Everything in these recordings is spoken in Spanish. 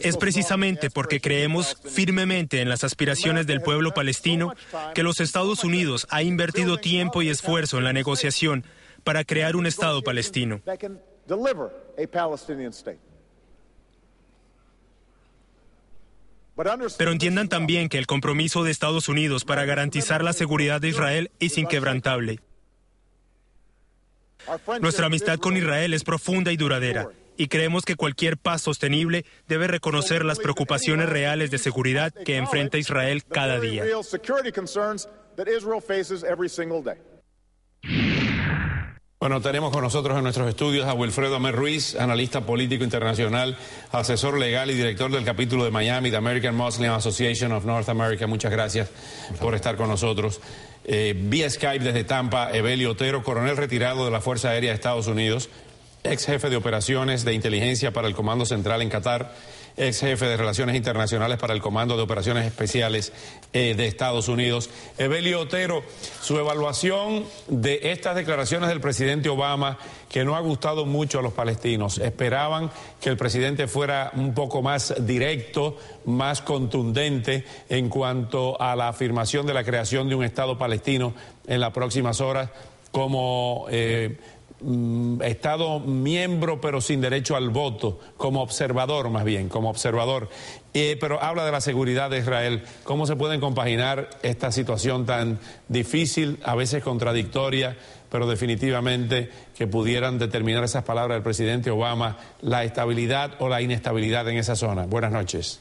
Es precisamente porque creemos firmemente en las aspiraciones del pueblo palestino que los Estados Unidos ha invertido tiempo y esfuerzo en la negociación para crear un Estado palestino. Pero entiendan también que el compromiso de Estados Unidos para garantizar la seguridad de Israel es inquebrantable. Nuestra amistad con Israel es profunda y duradera, y creemos que cualquier paz sostenible debe reconocer las preocupaciones reales de seguridad que enfrenta Israel cada día. Bueno, tenemos con nosotros en nuestros estudios a Wilfredo Amer Ruiz, analista político internacional, asesor legal y director del capítulo de Miami, de American Muslim Association of North America. Muchas gracias por estar con nosotros. Vía Skype desde Tampa, Evelio Otero, coronel retirado de la Fuerza Aérea de Estados Unidos, ex jefe de operaciones de inteligencia para el Comando Central en Qatar, ex jefe de Relaciones Internacionales para el Comando de Operaciones Especiales de Estados Unidos. Evelio Otero, su evaluación de estas declaraciones del presidente Obama, que no ha gustado mucho a los palestinos. Esperaban que el presidente fuera un poco más directo, más contundente en cuanto a la afirmación de la creación de un Estado palestino en las próximas horas como Estado miembro pero sin derecho al voto, como observador más bien, como observador. Pero habla de la seguridad de Israel. ¿Cómo se pueden compaginar esta situación tan difícil, a veces contradictoria, pero definitivamente que pudieran determinar esas palabras del presidente Obama, la estabilidad o la inestabilidad en esa zona? Buenas noches.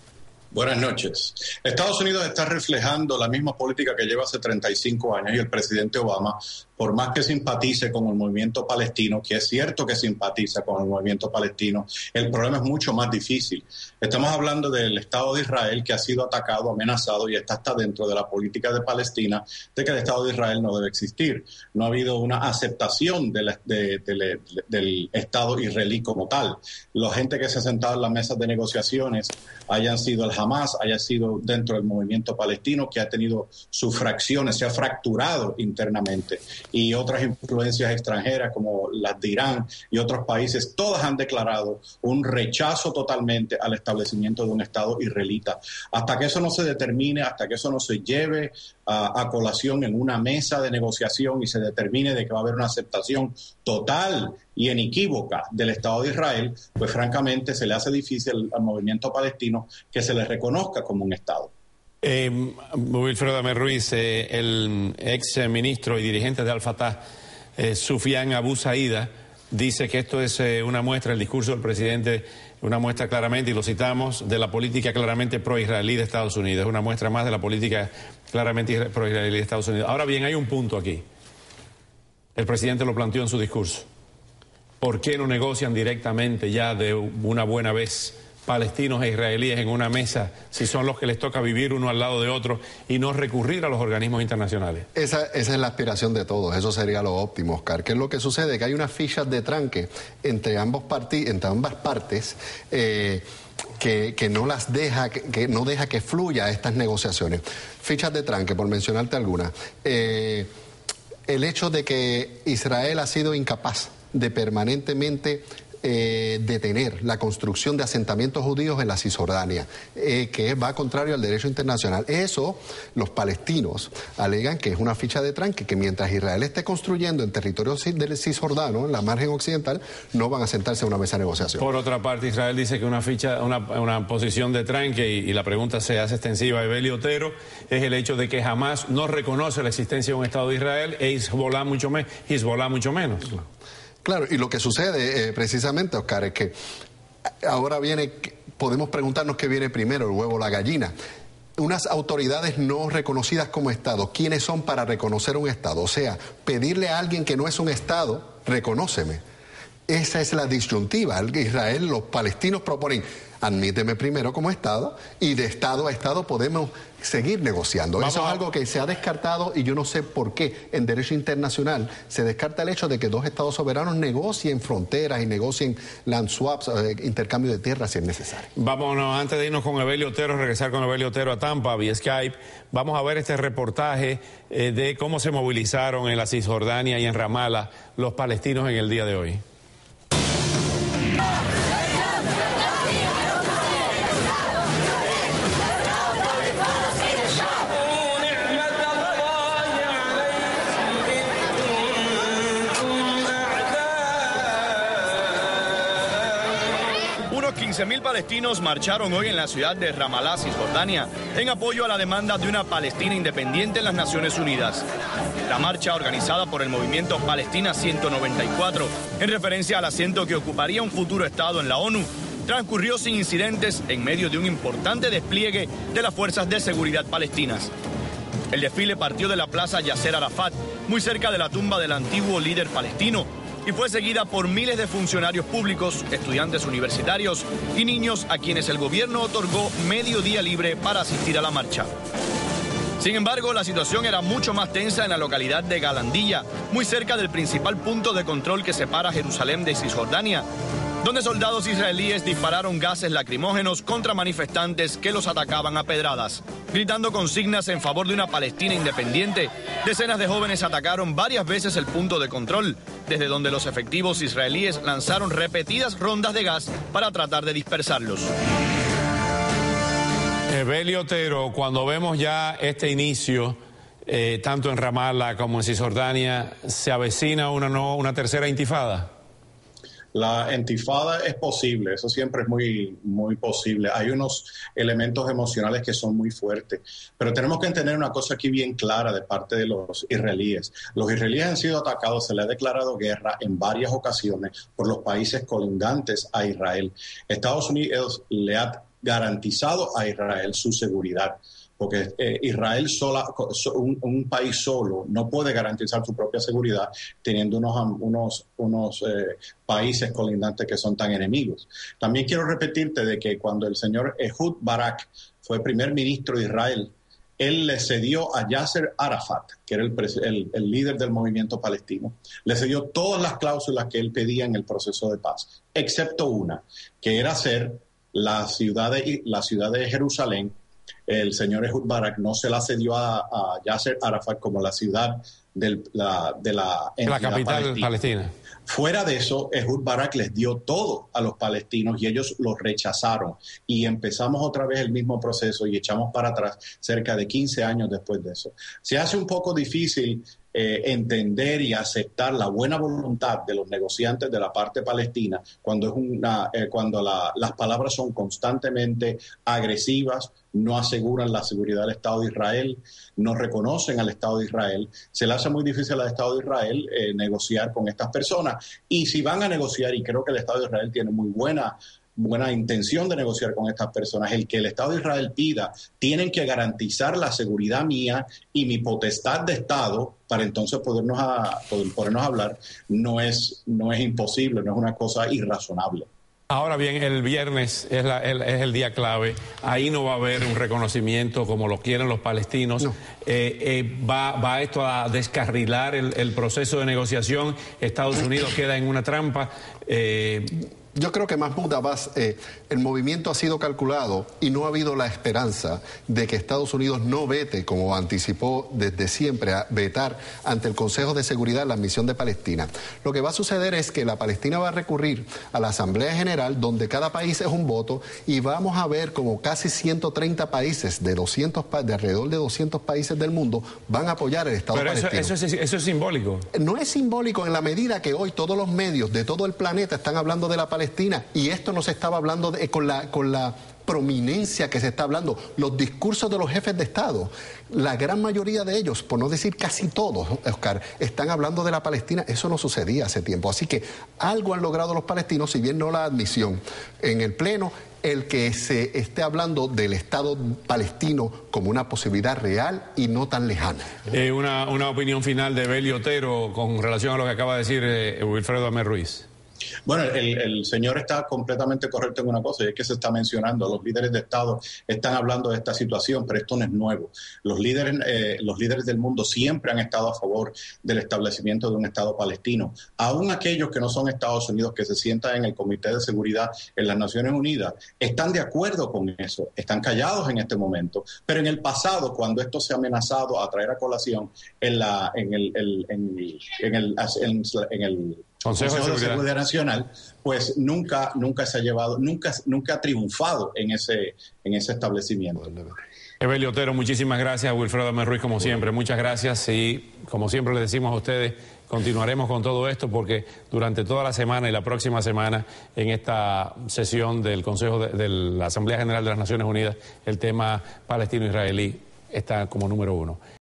Buenas noches. Estados Unidos está reflejando la misma política que lleva hace 35 años y el presidente Obama, por más que simpatice con el movimiento palestino, que es cierto que simpatiza con el movimiento palestino, el problema es mucho más difícil. Estamos hablando del Estado de Israel, que ha sido atacado, amenazado, y está dentro de la política de Palestina de que el Estado de Israel no debe existir. No ha habido una aceptación del Estado israelí como tal. La gente que se ha sentado en las mesas de negociaciones hayan sido el Hamas, haya sido dentro del movimiento palestino, que ha tenido sus fracciones, se ha fracturado internamente, y otras influencias extranjeras como las de Irán y otros países, todas han declarado un rechazo totalmente al establecimiento de un Estado israelita. Hasta que eso no se determine, hasta que eso no se lleve a colación en una mesa de negociación y se determine de que va a haber una aceptación total y inequívoca del Estado de Israel, pues francamente se le hace difícil al movimiento palestino que se le reconozca como un Estado. Wilfredo Amer Ruiz, el ex ministro y dirigente de Al-Fatah, Soufiane Abu Saida, dice que esto es una muestra, el discurso del presidente, una muestra claramente, y lo citamos, de la política claramente pro-israelí de Estados Unidos, es una muestra más de la política claramente pro-israelí de Estados Unidos. Ahora bien, hay un punto aquí. El presidente lo planteó en su discurso. ¿Por qué no negocian directamente ya de una buena vez palestinos e israelíes en una mesa, si son los que les toca vivir uno al lado de otro, y no recurrir a los organismos internacionales? Esa es la aspiración de todos, eso sería lo óptimo, Oscar. ¿Qué es lo que sucede? Que hay unas fichas de tranque entre ambas partes que no las deja, que no deja que fluya estas negociaciones. Fichas de tranque, por mencionarte algunas. El hecho de que Israel ha sido incapaz de permanentemente detener la construcción de asentamientos judíos en la Cisjordania, que va contrario al derecho internacional. Eso, los palestinos alegan que es una ficha de tranque, que mientras Israel esté construyendo en territorio del Cisjordano, en la margen occidental, no van a sentarse a una mesa de negociación. Por otra parte, Israel dice que una posición de tranque, y la pregunta se hace extensiva a Evelio Otero, es el hecho de que jamás no reconoce la existencia de un Estado de Israel, e Hezbollah mucho menos. Claro, y lo que sucede precisamente, Oscar, es que ahora podemos preguntarnos qué viene primero, el huevo o la gallina. Unas autoridades no reconocidas como Estado, ¿quiénes son para reconocer un Estado? O sea, pedirle a alguien que no es un Estado, reconóceme. Esa es la disyuntiva. Israel, los palestinos proponen, admíteme primero como Estado, y de Estado a Estado podemos seguir negociando. Eso es algo que se ha descartado, y yo no sé por qué en derecho internacional se descarta el hecho de que dos Estados soberanos negocien fronteras y negocien land swaps, intercambio de tierras si es necesario. Vámonos, antes de irnos con Evelio Otero, regresar con Evelio Otero a Tampa vía Skype, vamos a ver este reportaje de cómo se movilizaron en la Cisjordania y en Ramallah los palestinos en el día de hoy. unos 15.000 palestinos marcharon hoy en la ciudad de Ramallah, Cisjordania, en apoyo a la demanda de una Palestina independiente en las Naciones Unidas. La marcha, organizada por el movimiento Palestina 194, en referencia al asiento que ocuparía un futuro Estado en la ONU, transcurrió sin incidentes en medio de un importante despliegue de las fuerzas de seguridad palestinas. El desfile partió de la plaza Yasser Arafat, muy cerca de la tumba del antiguo líder palestino, y fue seguida por miles de funcionarios públicos, estudiantes universitarios y niños a quienes el gobierno otorgó medio día libre para asistir a la marcha. Sin embargo, la situación era mucho más tensa en la localidad de Galandilla, muy cerca del principal punto de control que separa Jerusalén de Cisjordania, donde soldados israelíes dispararon gases lacrimógenos contra manifestantes que los atacaban a pedradas. Gritando consignas en favor de una Palestina independiente, decenas de jóvenes atacaron varias veces el punto de control, desde donde los efectivos israelíes lanzaron repetidas rondas de gas para tratar de dispersarlos. Evelio Otero, cuando vemos ya este inicio, tanto en Ramallah como en Cisjordania, ¿se avecina una tercera intifada? La intifada es posible, eso siempre es muy posible. Hay unos elementos emocionales que son muy fuertes, pero tenemos que entender una cosa aquí bien clara de parte de los israelíes. Los israelíes han sido atacados, se les ha declarado guerra en varias ocasiones por los países colindantes a Israel. Estados Unidos le ha garantizado a Israel su seguridad, porque Israel un país solo no puede garantizar su propia seguridad teniendo unos países colindantes que son tan enemigos. También quiero repetirte de que cuando el señor Ehud Barak fue primer ministro de Israel, él le cedió a Yasser Arafat, que era el líder del movimiento palestino, le cedió todas las cláusulas que él pedía en el proceso de paz, excepto una, que era hacer la ciudad de Jerusalén. El señor Ehud Barak no se la cedió a Yasser Arafat como la ciudad de la capital palestina. Fuera de eso, Ehud Barak les dio todo a los palestinos y ellos los rechazaron. Y empezamos otra vez el mismo proceso y echamos para atrás cerca de 15 años después de eso. Se hace un poco difícil entender y aceptar la buena voluntad de los negociantes de la parte palestina cuando las palabras son constantemente agresivas, no aseguran la seguridad del Estado de Israel, no reconocen al Estado de Israel. Se le hace muy difícil al Estado de Israel negociar con estas personas. Y si van a negociar, y creo que el Estado de Israel tiene muy buena intención de negociar con estas personas, el que el Estado de Israel pida, tienen que garantizar la seguridad mía y mi potestad de Estado para entonces podernos hablar, no es imposible, no es una cosa irrazonable. Ahora bien, el viernes es el día clave. Ahí no va a haber un reconocimiento como lo quieren los palestinos. No. ¿Va esto a descarrilar el proceso de negociación? ¿Estados Unidos queda en una trampa? Yo creo que Mahmoud Abbas, el movimiento ha sido calculado y no ha habido la esperanza de que Estados Unidos no vete, como anticipó desde siempre, a vetar ante el Consejo de Seguridad la admisión de Palestina. Lo que va a suceder es que la Palestina va a recurrir a la Asamblea General, donde cada país es un voto, y vamos a ver como casi 130 países de alrededor de 200 países del mundo van a apoyar el Estado palestino. Pero eso es simbólico. No es simbólico en la medida que hoy todos los medios de todo el planeta están hablando de la Palestina, y esto no se estaba hablando con la prominencia que se está hablando. Los discursos de los jefes de Estado, la gran mayoría de ellos, por no decir casi todos, Oscar, están hablando de la Palestina. Eso no sucedía hace tiempo. Así que algo han logrado los palestinos, si bien no la admisión en el Pleno, el que se esté hablando del Estado palestino como una posibilidad real y no tan lejana. Una opinión final de Evelio Otero con relación a lo que acaba de decir Wilfredo Damer Ruiz. Bueno, el señor está completamente correcto en una cosa, y es que se está mencionando, los líderes de Estado están hablando de esta situación, pero esto no es nuevo. Los líderes del mundo siempre han estado a favor del establecimiento de un Estado palestino. Aún aquellos que no son Estados Unidos, que se sientan en el Comité de Seguridad en las Naciones Unidas, están de acuerdo con eso, están callados en este momento, pero en el pasado, cuando esto se ha amenazado a traer a colación en el Consejo de Seguridad Nacional, pues nunca se ha llevado, nunca ha triunfado en ese establecimiento. Evelio Otero, muchísimas gracias. Wilfredo Damer Ruiz, como siempre, muchas gracias. Y como siempre les decimos a ustedes, continuaremos con todo esto porque durante toda la semana y la próxima semana en esta sesión del Consejo de la Asamblea General de las Naciones Unidas, el tema palestino-israelí está como número 1.